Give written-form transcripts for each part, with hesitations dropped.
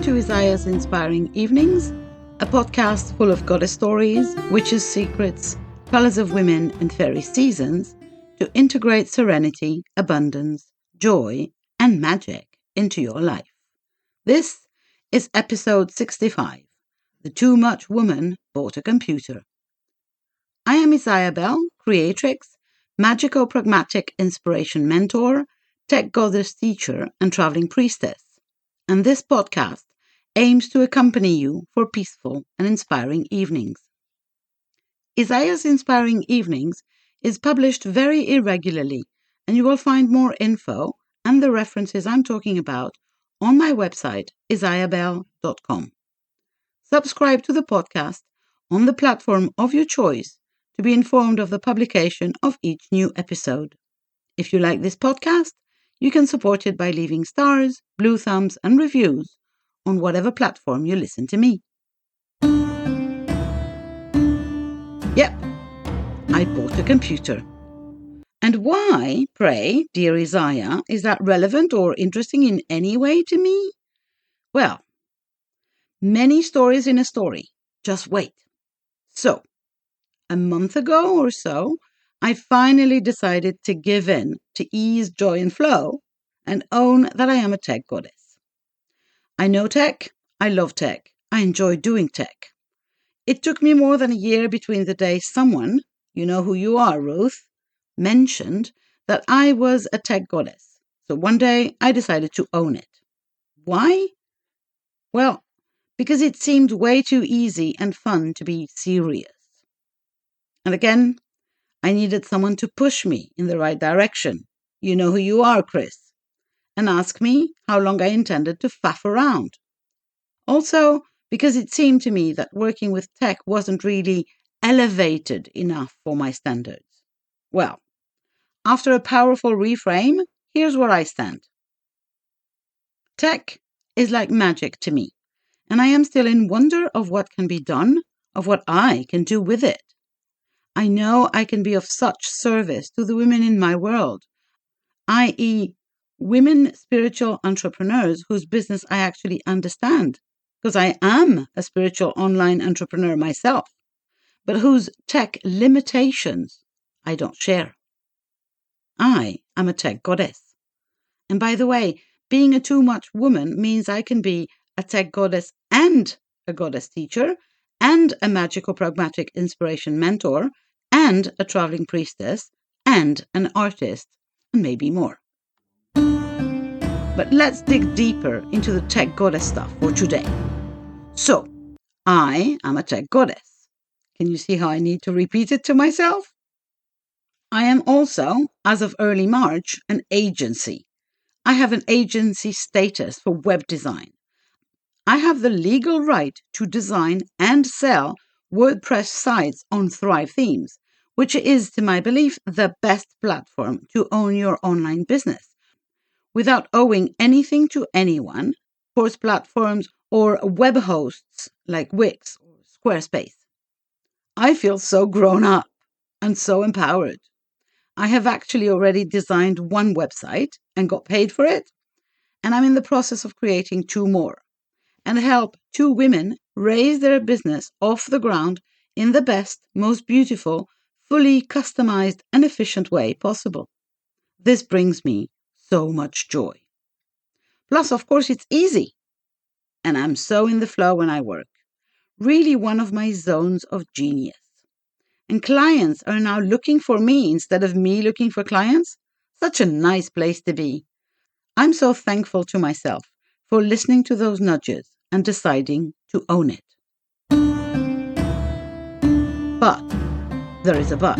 to Isaya's Inspiring Evenings, a podcast full of goddess stories, witches' secrets, colours of women and fairy seasons to integrate serenity, abundance, joy and magic into your life. This is episode 65, The TooMuch Woman Bought a Computer. I am Isayabel, Creatrix, magico-pragmatic inspiration mentor, tech goddess teacher and traveling priestess. And this podcast aims to accompany you for peaceful and inspiring evenings. Isaya's Inspiring Evenings is published very irregularly, and you will find more info and the references I'm talking about on my website, isayabel.com. Subscribe to the podcast on the platform of your choice to be informed of the publication of each new episode. If you like this podcast, you can support it by leaving stars, blue thumbs, and reviews on whatever platform you listen to me. Yep, I bought a computer. And why, pray, dear Isaya, is that relevant or interesting in any way to me? Well, many stories in a story. Just wait. So, a month ago or so, I finally decided to give in to ease, joy, and flow and own that I am a tech goddess. I know tech, I love tech, I enjoy doing tech. It took me more than a year between the day someone, you know who you are, Ruth, mentioned that I was a tech goddess. So one day I decided to own it. Why? Well, because it seemed way too easy and fun to be serious. And again, I needed someone to push me in the right direction. You know who you are, Chris. And ask me how long I intended to faff around. Also, because it seemed to me that working with tech wasn't really elevated enough for my standards. Well, after a powerful reframe, here's where I stand. Tech is like magic to me, and I am still in wonder of what can be done, of what I can do with it. I know I can be of such service to the women in my world, i.e., women spiritual entrepreneurs whose business I actually understand, because I am a spiritual online entrepreneur myself, but whose tech limitations I don't share. I am a tech goddess. And by the way, being a TooMuch woman means I can be a tech goddess and a goddess teacher and a magical pragmatic inspiration mentor and a traveling priestess and an artist and maybe more. But let's dig deeper into the tech goddess stuff for today. So, I am a tech goddess. Can you see how I need to repeat it to myself? I am also, as of early March, an agency. I have an agency status for web design. I have the legal right to design and sell WordPress sites on Thrive Themes, which is, to my belief, the best platform to own your online business without owing anything to anyone, course platforms, or web hosts like Wix or Squarespace. I feel so grown up and so empowered. I have actually already designed one website and got paid for it, and I'm in the process of creating 2 more and help 2 women raise their business off the ground in the best, most beautiful, fully customized and efficient way possible. This brings me so much joy. Plus, of course, it's easy. And I'm so in the flow when I work. Really one of my zones of genius. And clients are now looking for me instead of me looking for clients. Such a nice place to be. I'm so thankful to myself for listening to those nudges and deciding to own it. But there is a but.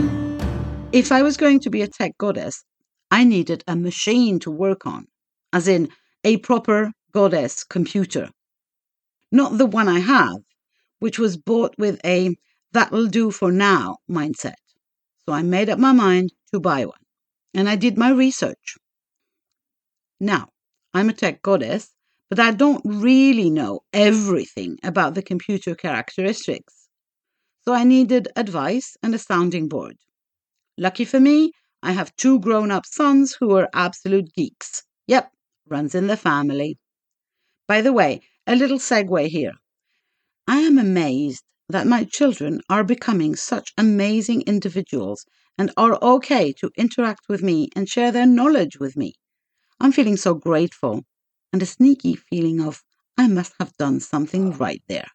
If I was going to be a tech goddess, I needed a machine to work on, as in a proper goddess computer. Not the one I have, which was bought with a that'll do for now mindset. So I made up my mind to buy one, and I did my research. Now, I'm a tech goddess, but I don't really know everything about the computer characteristics. So I needed advice and a sounding board. Lucky for me, I have 2 grown-up sons who are absolute geeks. Yep, runs in the family. By the way, a little segue here. I am amazed that my children are becoming such amazing individuals and are okay to interact with me and share their knowledge with me. I'm feeling so grateful and a sneaky feeling of I must have done something right there.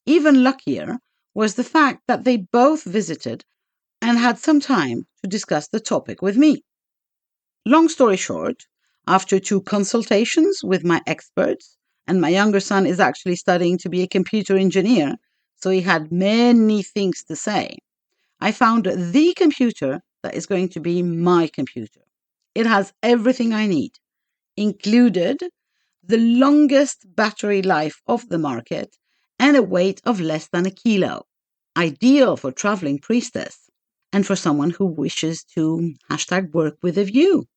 Even luckier was the fact that they both visited and had some time to discuss the topic with me. Long story short, after 2 consultations with my experts, and my younger son is actually studying to be a computer engineer, so he had many things to say, I found the computer that is going to be my computer. It has everything I need, included the longest battery life of the market and a weight of less than 1 kilo. Ideal for traveling priestess and for someone who wishes to #work with a view.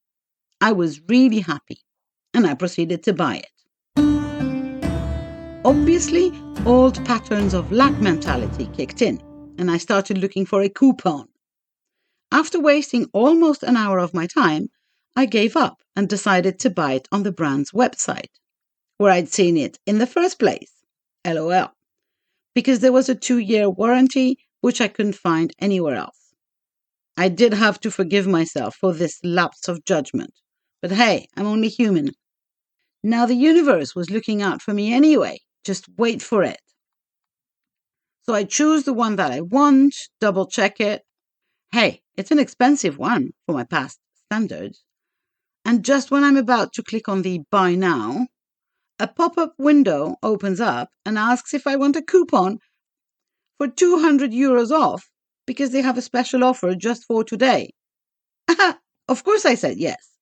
I was really happy and I proceeded to buy it. Obviously, old patterns of lack mentality kicked in and I started looking for a coupon. After wasting almost an hour of my time, I gave up and decided to buy it on the brand's website, where I'd seen it in the first place. LOL. Because there was a 2-year warranty, which I couldn't find anywhere else. I did have to forgive myself for this lapse of judgment. But hey, I'm only human. Now the universe was looking out for me anyway. Just wait for it. So I choose the one that I want, double check it. Hey, it's an expensive one for my past standards. And just when I'm about to click on the buy now, a pop-up window opens up and asks if I want a coupon for €200 off because they have a special offer just for today. Of course I said yes.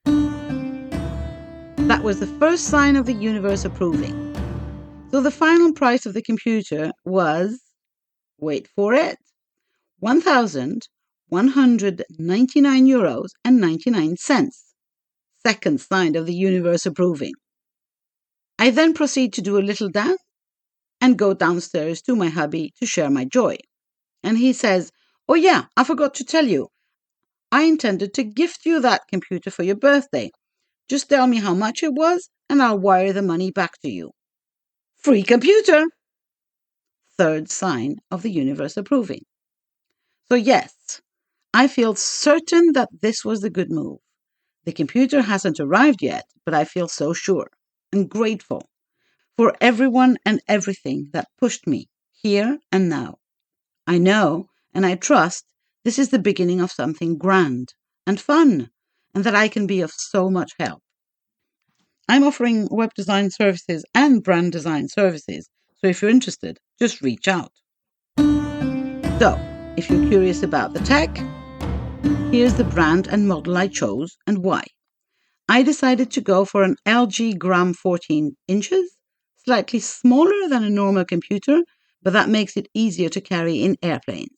That was the first sign of the universe approving. So the final price of the computer was, wait for it, €199.99. Second sign of the universe approving. I then proceed to do a little dance and go downstairs to my hubby to share my joy. And he says, oh yeah, I forgot to tell you. I intended to gift you that computer for your birthday. Just tell me how much it was and I'll wire the money back to you. Free computer! Third sign of the universe approving. So yes, I feel certain that this was the good move. The computer hasn't arrived yet, but I feel so sure and grateful for everyone and everything that pushed me here and now. I know and I trust this is the beginning of something grand and fun, and that I can be of so much help. I'm offering web design services and brand design services, so if you're interested, just reach out. So, if you're curious about the tech, here's the brand and model I chose and why. I decided to go for an LG Gram 14 inches, slightly smaller than a normal computer, but that makes it easier to carry in airplanes.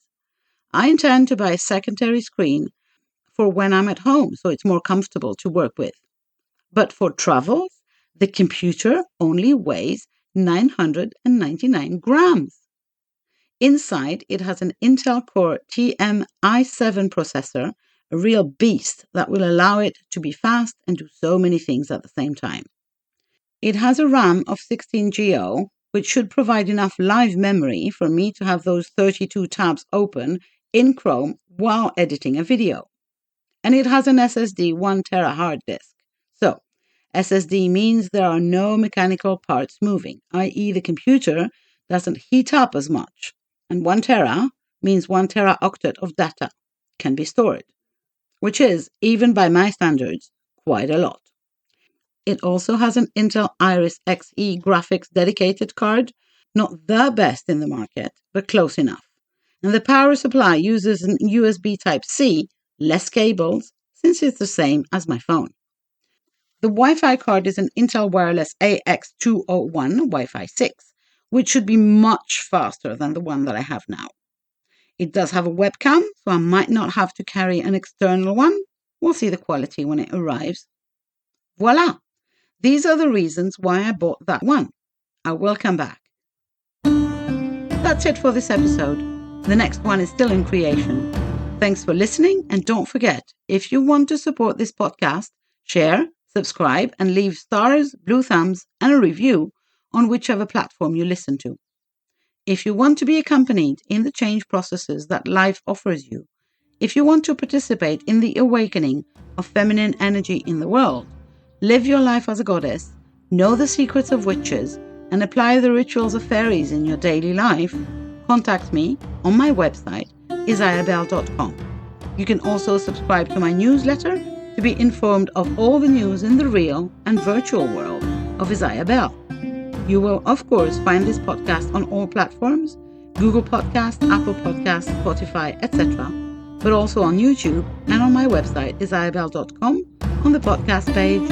I intend to buy a secondary screen for when I'm at home, so it's more comfortable to work with. But for travels, the computer only weighs 999 grams. Inside, it has an Intel Core i7 processor, a real beast that will allow it to be fast and do so many things at the same time. It has a RAM of 16GB, which should provide enough live memory for me to have those 32 tabs open in Chrome while editing a video. And it has an SSD 1TB hard disk. So, SSD means there are no mechanical parts moving, i.e. the computer doesn't heat up as much. And 1TB means 1TB octet of data can be stored, which is, even by my standards, quite a lot. It also has an Intel Iris Xe graphics dedicated card, not the best in the market, but close enough. And the power supply uses an USB Type-C, less cables, since it's the same as my phone. The Wi-Fi card is an Intel Wireless AX201 Wi-Fi 6, which should be much faster than the one that I have now. It does have a webcam, so I might not have to carry an external one. We'll see the quality when it arrives. Voila! These are the reasons why I bought that one. I will come back. That's it for this episode. The next one is still in creation. Thanks for listening, and don't forget, if you want to support this podcast, share, Subscribe and leave stars, blue thumbs, and a review on whichever platform you listen to. If you want to be accompanied in the change processes that life offers you, if you want to participate in the awakening of feminine energy in the world, live your life as a goddess, know the secrets of witches, and apply the rituals of fairies in your daily life, contact me on my website, isayalovestech.com. You can also subscribe to my newsletter to be informed of all the news in the real and virtual world of Isayabel. You will, of course, find this podcast on all platforms, Google Podcasts, Apple Podcasts, Spotify, etc., but also on YouTube and on my website, isayalovestech.com, on the podcast page,